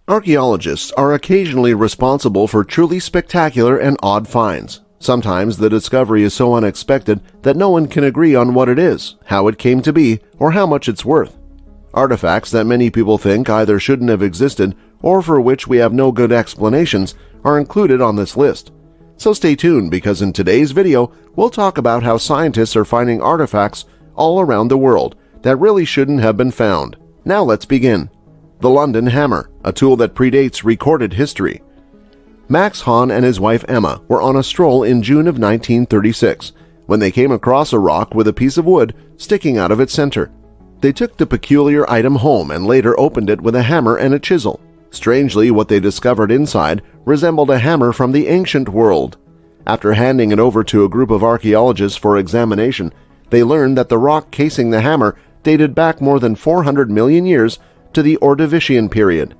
Archaeologists are occasionally responsible for truly spectacular and odd finds. Sometimes the discovery is so unexpected that no one can agree on what it is, how it came to be, or how much it's worth. Artifacts that many people think either shouldn't have existed or for which we have no good explanations are included on this list. So stay tuned, because in today's video, we'll talk about how scientists are finding artifacts all around the world that really shouldn't have been found. Now let's begin. The London Hammer, a tool that predates recorded history. Max Hahn and his wife Emma were on a stroll in June of 1936 when they came across a rock with a piece of wood sticking out of its center. They took the peculiar item home and later opened it with a hammer and a chisel. Strangely, what they discovered inside resembled a hammer from the ancient world. After handing it over to a group of archaeologists for examination, they learned that the rock casing the hammer dated back more than 400 million years to the Ordovician period.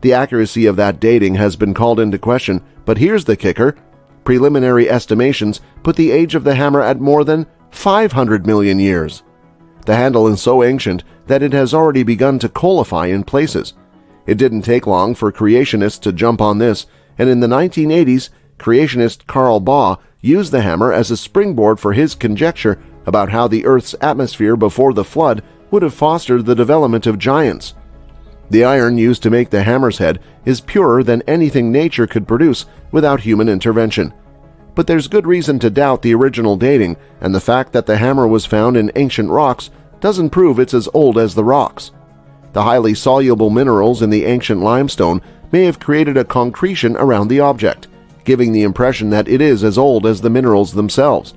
The accuracy of that dating has been called into question, but here's the kicker. Preliminary estimations put the age of the hammer at more than 500 million years. The handle is so ancient that it has already begun to coalesce in places. It didn't take long for creationists to jump on this, and in the 1980s, creationist Carl Baugh used the hammer as a springboard for his conjecture about how the Earth's atmosphere before the flood would have fostered the development of giants. The iron used to make the hammer's head is purer than anything nature could produce without human intervention. But there's good reason to doubt the original dating, and the fact that the hammer was found in ancient rocks doesn't prove it's as old as the rocks. The highly soluble minerals in the ancient limestone may have created a concretion around the object, giving the impression that it is as old as the minerals themselves.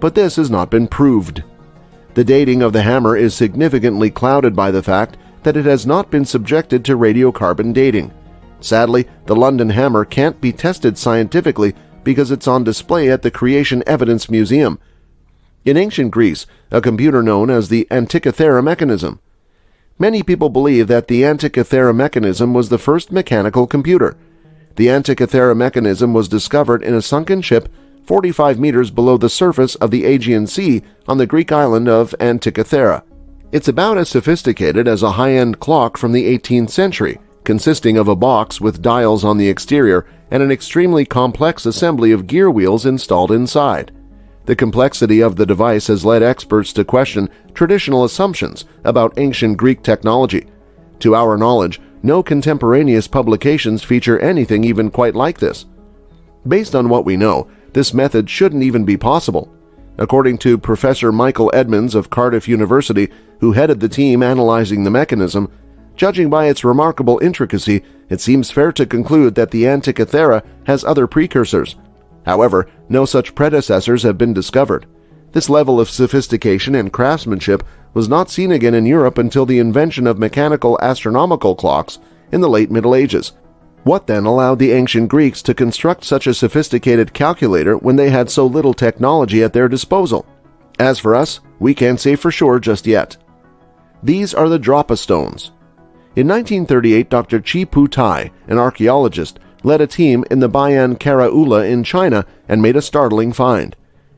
But this has not been proved. The dating of the hammer is significantly clouded by the fact that it has not been subjected to radiocarbon dating. Sadly, the London Hammer can't be tested scientifically because it's on display at the Creation Evidence Museum. In ancient Greece, a computer known as the Antikythera mechanism. Many people believe that the Antikythera mechanism was the first mechanical computer. The Antikythera mechanism was discovered in a sunken ship 45 meters below the surface of the Aegean Sea on the Greek island of Antikythera. It's about as sophisticated as a high-end clock from the 18th century, consisting of a box with dials on the exterior and an extremely complex assembly of gear wheels installed inside. The complexity of the device has led experts to question traditional assumptions about ancient Greek technology. To our knowledge, no contemporaneous publications feature anything even quite like this. Based on what we know, this method shouldn't even be possible. According to Professor Michael Edmonds of Cardiff University, who headed the team analyzing the mechanism, judging by its remarkable intricacy, it seems fair to conclude that the Antikythera has other precursors. However, no such predecessors have been discovered. This level of sophistication and craftsmanship was not seen again in Europe until the invention of mechanical astronomical clocks in the late Middle Ages. What then allowed the ancient Greeks to construct such a sophisticated calculator when they had so little technology at their disposal? As for us, we can't say for sure just yet. These are the Dropa stones. In 1938, Dr. Chi Pu Tai, an archaeologist, led a team in the Bayan Karaula in China and made a startling find.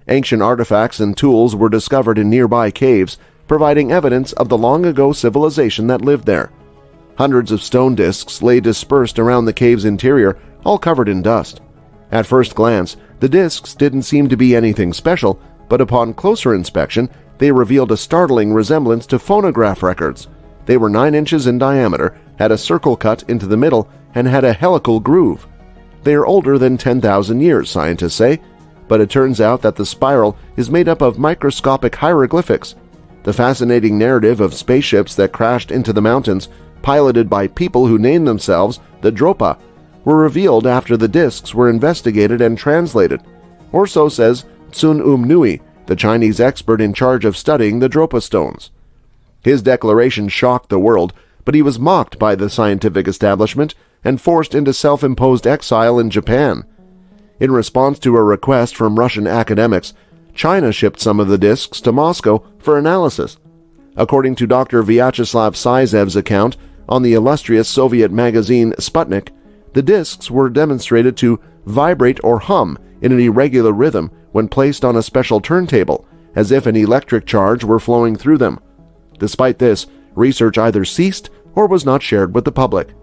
Ancient artifacts and tools were discovered in nearby caves, providing evidence of the long-ago civilization that lived there. Hundreds of stone discs lay dispersed around the cave's interior, all covered in dust. At first glance, the discs didn't seem to be anything special, but upon closer inspection, they revealed a startling resemblance to phonograph records. They were 9 inches in diameter, had a circle cut into the middle, and had a helical groove. They are older than 10,000 years, scientists say, but it turns out that the spiral is made up of microscopic hieroglyphics. The fascinating narrative of spaceships that crashed into the mountains, piloted by people who named themselves the Dropa, were revealed after the discs were investigated and translated. Or so says Sun Nui, the Chinese expert in charge of studying the Dropa stones. His declaration shocked the world, but he was mocked by the scientific establishment and forced into self-imposed exile in Japan. In response to a request from Russian academics, China shipped some of the discs to Moscow for analysis. According to Dr. Vyacheslav Sizev's account on the illustrious Soviet magazine Sputnik, the discs were demonstrated to vibrate or hum in an irregular rhythm when placed on a special turntable, as if an electric charge were flowing through them. Despite this, research either ceased or was not shared with the public.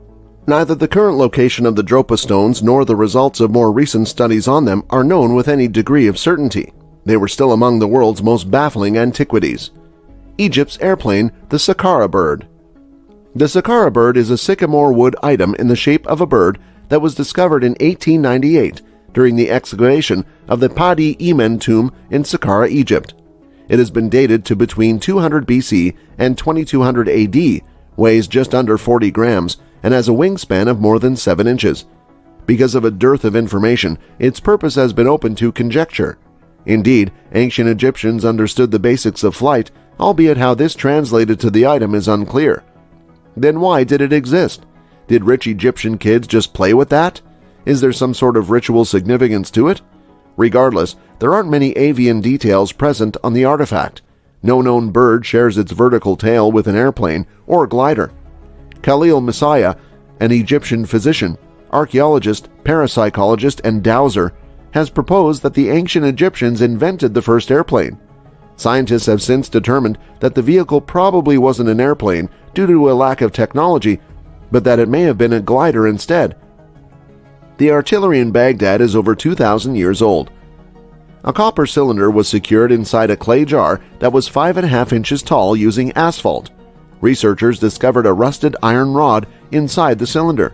Neither the current location of the Dropa stones nor the results of more recent studies on them are known with any degree of certainty. They were still among the world's most baffling antiquities. Egypt's airplane, the Saqqara bird. The Saqqara bird is a sycamore wood item in the shape of a bird that was discovered in 1898 during the excavation of the Padi Emen tomb in Saqqara, Egypt. It has been dated to between 200 BC and 2200 AD, weighs just under 40 grams, and has a wingspan of more than 7 inches. Because of a dearth of information, its purpose has been open to conjecture. Indeed, ancient Egyptians understood the basics of flight, albeit how this translated to the item is unclear. Then why did it exist? Did rich Egyptian kids just play with that? Is there some sort of ritual significance to it? Regardless, there aren't many avian details present on the artifact. No known bird shares its vertical tail with an airplane or glider. Khalil Messiah, an Egyptian physician, archaeologist, parapsychologist, and dowser, has proposed that the ancient Egyptians invented the first airplane. Scientists have since determined that the vehicle probably wasn't an airplane due to a lack of technology, but that it may have been a glider instead. The artillery in Baghdad is over 2,000 years old. A copper cylinder was secured inside a clay jar that was 5.5 inches tall using asphalt. Researchers discovered a rusted iron rod inside the cylinder.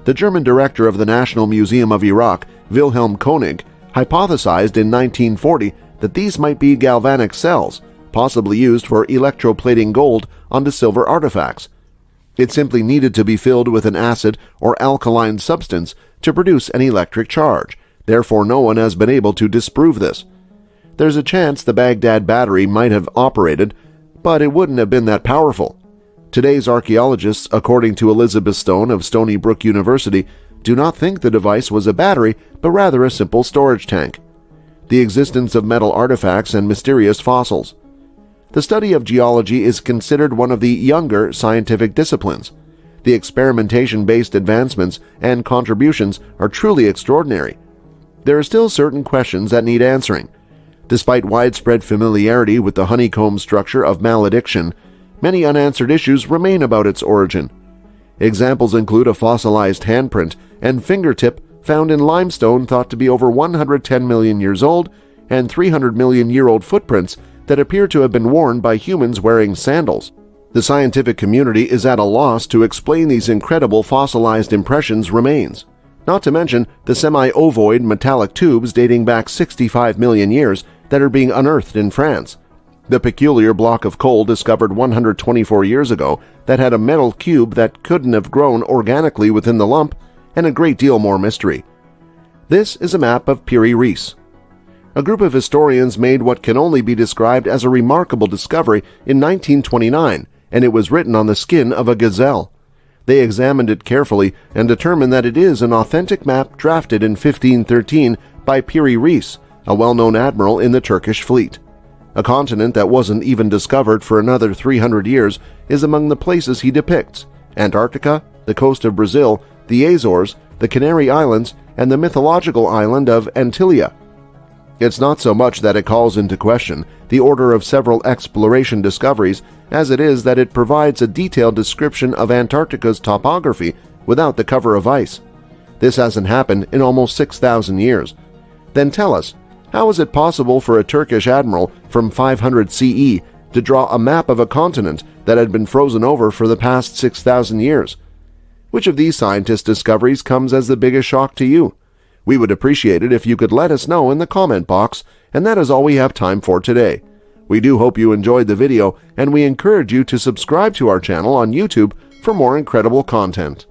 The German director of the National Museum of Iraq, Wilhelm Koenig, hypothesized in 1940 that these might be galvanic cells, possibly used for electroplating gold onto silver artifacts. It simply needed to be filled with an acid or alkaline substance to produce an electric charge. Therefore, no one has been able to disprove this. There's a chance the Baghdad battery might have operated, but it wouldn't have been that powerful. Today's archaeologists, according to Elizabeth Stone of Stony Brook University, do not think the device was a battery, but rather a simple storage tank. The existence of metal artifacts and mysterious fossils. The study of geology is considered one of the younger scientific disciplines. The experimentation-based advancements and contributions are truly extraordinary. There are still certain questions that need answering. Despite widespread familiarity with the honeycomb structure of malediction, many unanswered issues remain about its origin. Examples include a fossilized handprint and fingertip found in limestone thought to be over 110 million years old and 300 million year old footprints that appear to have been worn by humans wearing sandals. The scientific community is at a loss to explain these incredible fossilized impressions remains, not to mention the semi-ovoid metallic tubes dating back 65 million years that are being unearthed in France. The peculiar block of coal discovered 124 years ago that had a metal cube that couldn't have grown organically within the lump, and a great deal more mystery. This is a map of Piri Reis. A group of historians made what can only be described as a remarkable discovery in 1929, and it was written on the skin of a gazelle. They examined it carefully and determined that it is an authentic map drafted in 1513 by Piri Reis, a well-known admiral in the Turkish fleet. A continent that wasn't even discovered for another 300 years is among the places he depicts: Antarctica, the coast of Brazil, the Azores, the Canary Islands, and the mythological island of Antillia. It's not so much that it calls into question the order of several exploration discoveries as it is that it provides a detailed description of Antarctica's topography without the cover of ice. This hasn't happened in almost 6,000 years. Then tell us, how is it possible for a Turkish admiral from 500 CE to draw a map of a continent that had been frozen over for the past 6,000 years? Which of these scientists' discoveries comes as the biggest shock to you? We would appreciate it if you could let us know in the comment box, and that is all we have time for today. We do hope you enjoyed the video, and we encourage you to subscribe to our channel on YouTube for more incredible content.